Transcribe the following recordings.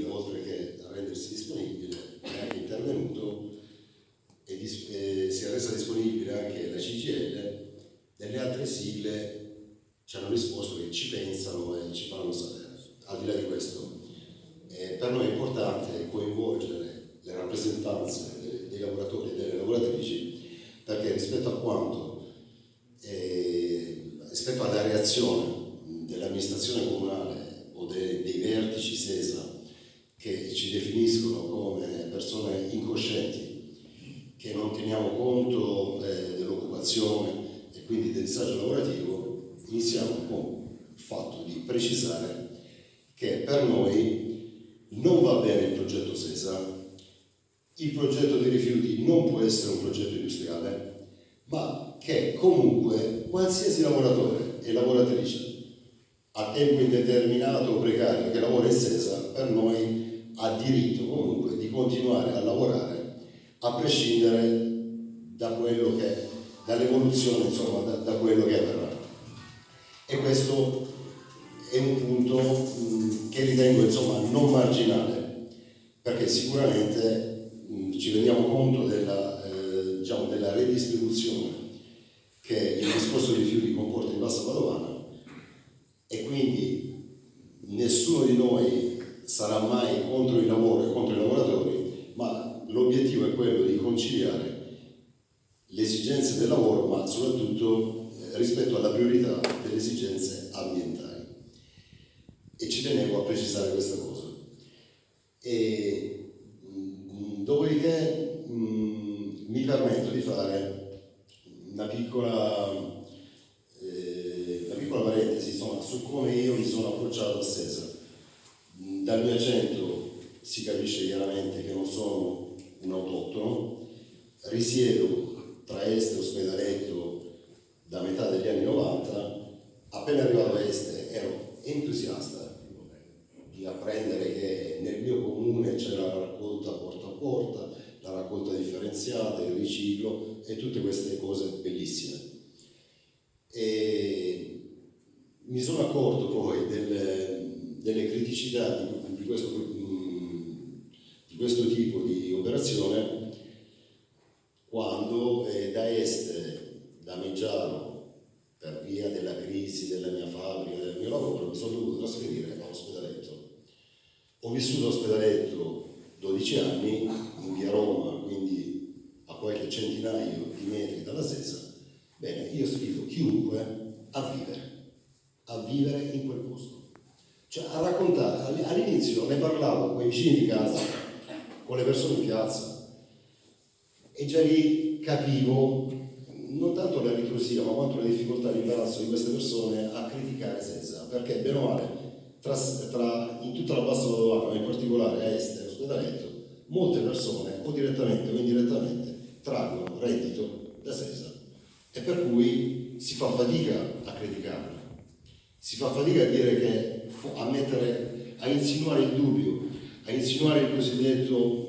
oltre che a rendersi disponibile, è anche intervenuto e si è resa disponibile anche la CGIL. Delle altre sigle ci hanno risposto che ci pensano e ci faranno sapere. Al di là di questo, per noi è importante coinvolgere le rappresentanze dei lavoratori e delle lavoratrici, perché rispetto a quanto, rispetto alla reazione dell'amministrazione comunale o dei vertici SESA, che ci definiscono come persone incoscienti, che non teniamo conto dell'occupazione e quindi del disagio lavorativo, iniziamo con il fatto di precisare che per noi non va bene il progetto SESA, il progetto dei rifiuti non può essere un progetto industriale, ma che comunque qualsiasi lavoratore e lavoratrice a tempo indeterminato o precario che lavora in SESA, per noi ha diritto comunque di continuare a lavorare a prescindere da quello che, dall'evoluzione, insomma, da quello che avverrà. E questo è un punto che ritengo, insomma, non marginale, perché sicuramente ci rendiamo conto della redistribuzione che il discorso dei rifiuti comporta in Bassa Padovana, e quindi nessuno di noi sarà mai contro il lavoro e contro i lavoratori, ma l'obiettivo è quello di conciliare le esigenze del lavoro, ma soprattutto rispetto alla priorità delle esigenze ambientali. E ci tenevo a precisare questa cosa. E dopodiché mi permetto di fare una piccola parentesi, insomma, su come io mi sono approcciato a SESA. Dal mio accento si capisce chiaramente che non sono un autoctono, risiedo tra Este e Ospedaletto da metà degli anni 90. Appena arrivato a Este ero entusiasta di apprendere che nel mio comune c'era la raccolta porta a porta, la raccolta differenziata, il riciclo e tutte queste cose bellissime. E mi sono accorto poi delle criticità di questo tipo di operazione quando da Este, da Meggiaro, per via della crisi della mia fabbrica, del mio lavoro, mi sono dovuto trasferire a Ospedaletto. Ho vissuto a Ospedaletto 12 anni, in via Roma, quindi a qualche centinaio di metri dalla SESA. Bene, io sfido chiunque a vivere in quel posto. Cioè a raccontare, all'inizio ne parlavo con i vicini di casa, con le persone in piazza, e già lì capivo non tanto la ritrosia, ma quanto la difficoltà e l'imbarazzo di queste persone a criticare SESA, perché bene o male, in tutta la Bassa Padovana, ma in particolare a Este e Ospedaletto, molte persone, o direttamente o indirettamente, traggono reddito da SESA, e per cui si fa fatica a criticarlo. Si fa fatica a dire che, a insinuare il dubbio, a insinuare il cosiddetto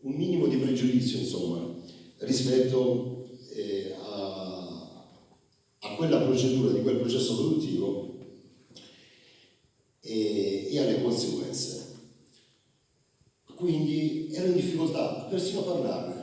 un minimo di pregiudizio, insomma, rispetto a quella procedura, di quel processo produttivo e alle conseguenze. Quindi ero in difficoltà persino a parlarne,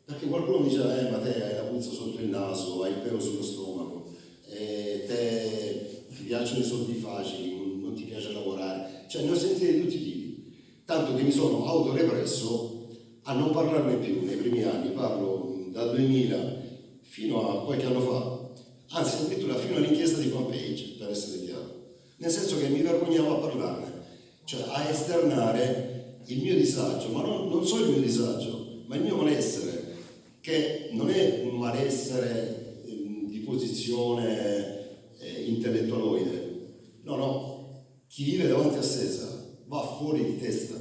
perché qualcuno mi diceva ma te hai la puzza sotto il naso, hai il pelo sullo stomaco, te ti piacciono i soldi facili, non ti piace lavorare. Cioè ne ho sentite di tutti i tipi, tanto che mi sono autorepresso a non parlarne più nei primi anni. Parlo dal 2000 fino a qualche anno fa, anzi addirittura fino all'inchiesta di Fanpage, per essere chiaro, nel senso che mi vergognavo a parlarne, cioè a esternare il mio disagio, ma non solo il mio disagio, ma il mio malessere, che non è un malessere di posizione intellettualoide. No, chi vive davanti a SESA va fuori di testa.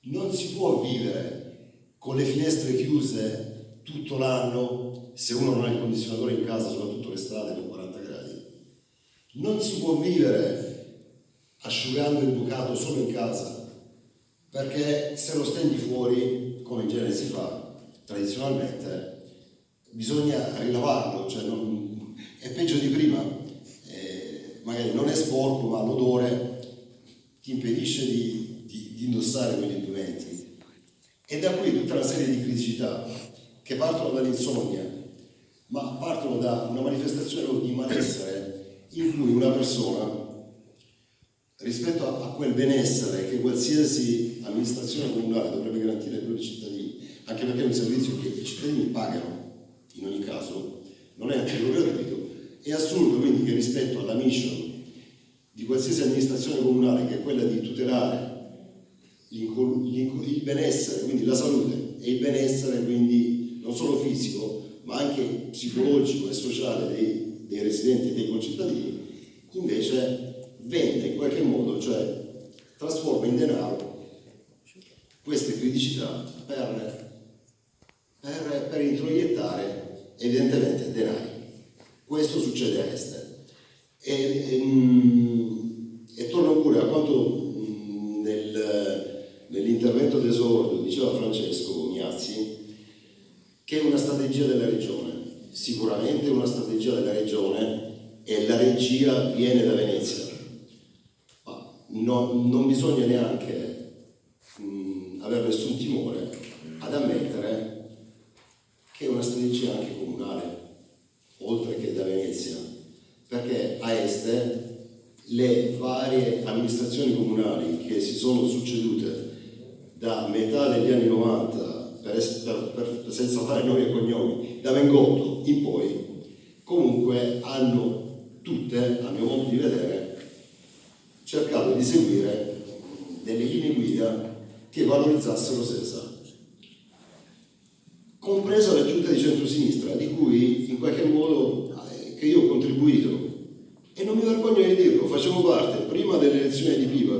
Non si può vivere con le finestre chiuse tutto l'anno se uno non ha il condizionatore in casa, soprattutto l'estate con 40 gradi. Non si può vivere asciugando il bucato solo in casa, perché se lo stendi fuori, come in genere si fa tradizionalmente, bisogna rilavarlo, cioè è peggio di prima, magari non è sporco, ma l'odore ti impedisce di indossare quegli indumenti. E da qui tutta una serie di criticità che partono dall'insonnia, ma partono da una manifestazione di malessere in cui una persona, rispetto a quel benessere che qualsiasi amministrazione comunale dovrebbe garantire ai propri cittadini, anche perché è un servizio che i cittadini pagano in ogni caso, non è anche gratuito, è assurdo quindi che rispetto alla mission di qualsiasi amministrazione comunale, che è quella di tutelare il benessere, quindi la salute, e il benessere quindi non solo fisico ma anche psicologico e sociale dei residenti e dei concittadini, invece vende in qualche modo, cioè trasforma in denaro queste criticità per introiettare evidentemente denari. Questo succede a Este. E torno pure a quanto nell'intervento d'esordio diceva Francesco Miazzi, che è una strategia della regione, sicuramente una strategia della regione, e la regia viene da Venezia, ma non bisogna neanche avere nessun timore ad ammettere che è una strategia anche comunale, oltre che da Venezia, perché a Este le varie amministrazioni comunali che si sono succedute da metà degli anni 90, senza fare nomi e cognomi, da Mengotto in poi, comunque hanno tutte, a mio modo di vedere, cercato di seguire delle linee guida che valorizzassero Sesa, compresa la giunta di centrosinistra, di cui in qualche modo che io ho contribuito, e non mi vergogno di dirlo, facevo parte prima delle elezioni di Piva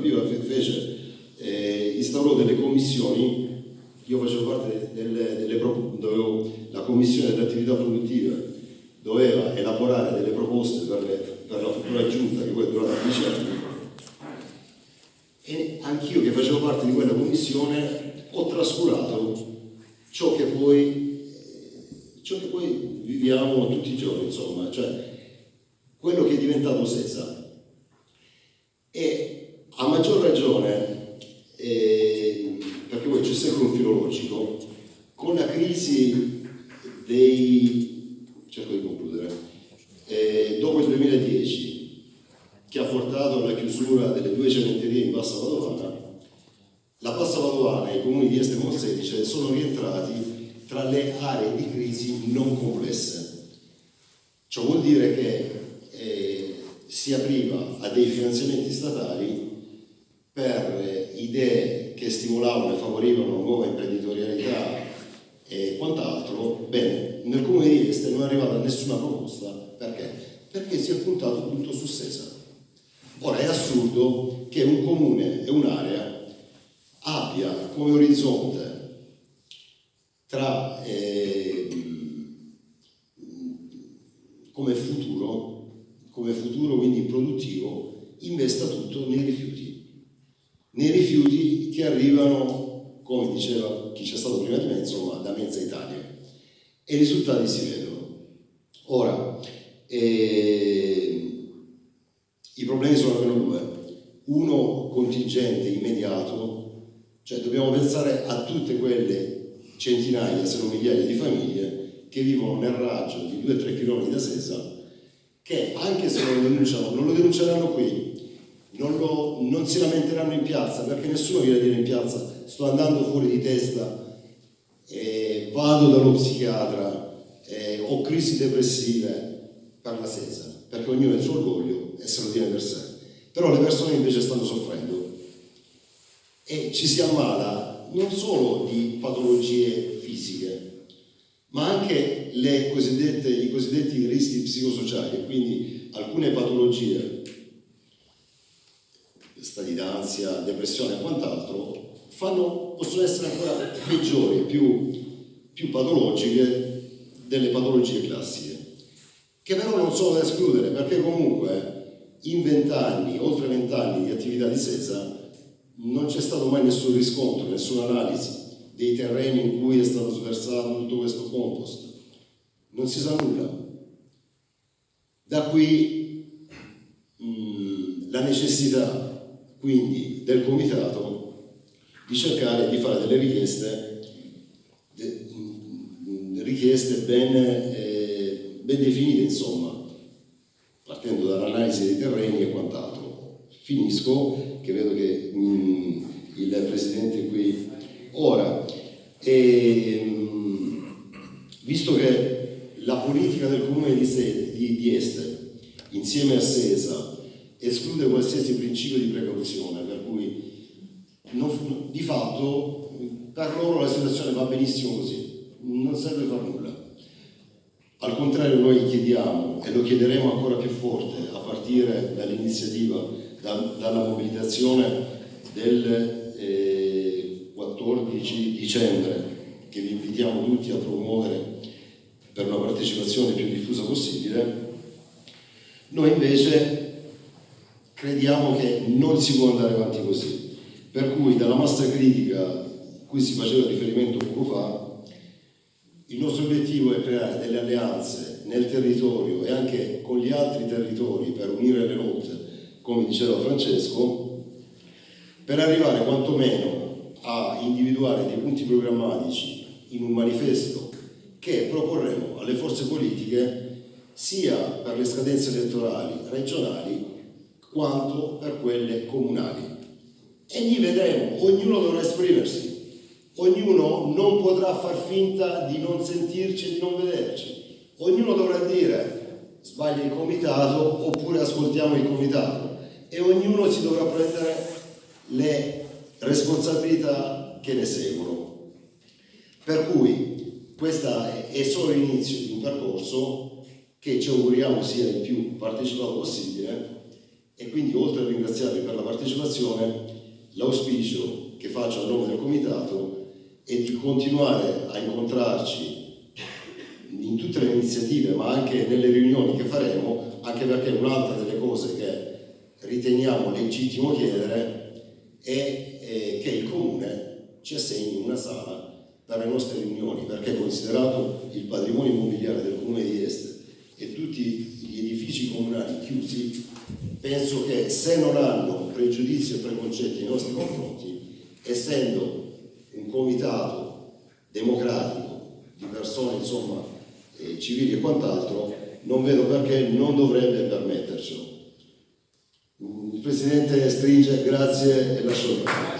instaurò delle commissioni. Io facevo parte la commissione delle attività produttive, doveva elaborare delle proposte per la futura giunta che poi è durata 10 anni, e anch'io che facevo parte di quella commissione ho trascurato ciò che poi viviamo tutti i giorni, insomma, cioè quello che è diventato Sesa. E a maggior ragione, perché poi c'è sempre un filo logico, con la crisi cerco di concludere, dopo il 2010, che ha portato alla chiusura delle 2 cementerie in Bassa Padovana, la Bassa Padovana e i comuni di Este e Monselice sono rientrati tra le aree di crisi non complesse. Ciò vuol dire che si apriva a dei finanziamenti statali per idee che stimolavano e favorivano nuova imprenditorialità e quant'altro. Bene, nel comune di Este non è arrivata nessuna proposta. Perché? Perché si è puntato tutto su Sesa. Ora è assurdo che un comune e un'area abbia come orizzonte come futuro quindi produttivo, investa tutto nei rifiuti che arrivano, come diceva chi c'è stato prima di me, insomma, da mezza Italia, e i risultati si vedono. Ora, i problemi sono almeno 2. Uno contingente immediato, cioè dobbiamo pensare a tutte quelle centinaia, se non migliaia di famiglie che vivono nel raggio di 2-3 km da Sesa, che anche se non lo denunciano, non lo denunceranno qui, non si lamenteranno in piazza, perché nessuno viene a dire in piazza sto andando fuori di testa, vado dallo psichiatra, ho crisi depressive per la Sesa, perché ognuno ha il suo orgoglio e se lo tiene per sé. Però le persone invece stanno soffrendo e ci si ammala non solo di patologie fisiche, ma anche i cosiddetti rischi psicosociali, quindi alcune patologie, stati d'ansia, depressione e quant'altro, possono essere ancora peggiori, più patologiche delle patologie classiche, che però non sono da escludere, perché comunque in 20 anni, oltre 20 anni di attività di Sesa, non c'è stato mai nessun riscontro, nessuna analisi dei terreni in cui è stato sversato tutto questo compost. Non si sa nulla. Da qui la necessità quindi del comitato di cercare di fare delle richieste ben definite, insomma, partendo dall'analisi dei terreni e quant'altro. Finisco, che vedo che il Presidente qui ora. Visto che la politica del Comune di Este, insieme a Sesa, esclude qualsiasi principio di precauzione, per cui di fatto per loro la situazione va benissimo così, non serve fare nulla. Al contrario, noi chiediamo, e lo chiederemo ancora più forte, a partire dall'iniziativa, dalla mobilitazione del 14 dicembre, che vi invitiamo tutti a promuovere per una partecipazione più diffusa possibile. Noi invece crediamo che non si può andare avanti così, per cui dalla massa critica a cui si faceva riferimento poco fa, il nostro obiettivo è creare delle alleanze nel territorio e anche con gli altri territori per unire le rotte, come diceva Francesco, per arrivare quantomeno a individuare dei punti programmatici in un manifesto che proporremo alle forze politiche sia per le scadenze elettorali regionali quanto per quelle comunali. E lì vedremo, ognuno dovrà esprimersi. Ognuno non potrà far finta di non sentirci e di non vederci. Ognuno dovrà dire sbaglia il comitato oppure ascoltiamo il comitato, e ognuno si dovrà prendere le responsabilità che ne seguono. Per cui questa è solo l'inizio di un percorso che ci auguriamo sia il più partecipato possibile, e quindi oltre a ringraziarvi per la partecipazione, l'auspicio che faccio a nome del comitato è di continuare a incontrarci in tutte le iniziative, ma anche nelle riunioni che faremo, anche perché un'altra delle cose che riteniamo legittimo chiedere è che il Comune ci assegni una sala per le nostre riunioni, perché considerato il patrimonio immobiliare del Comune di Este e tutti gli edifici comunali chiusi, penso che se non hanno pregiudizi e preconcetti nei nostri confronti, essendo un comitato democratico di persone, insomma, civili e quant'altro, non vedo perché non dovrebbe permettercelo. Il Presidente stringe, grazie e lascio la parola.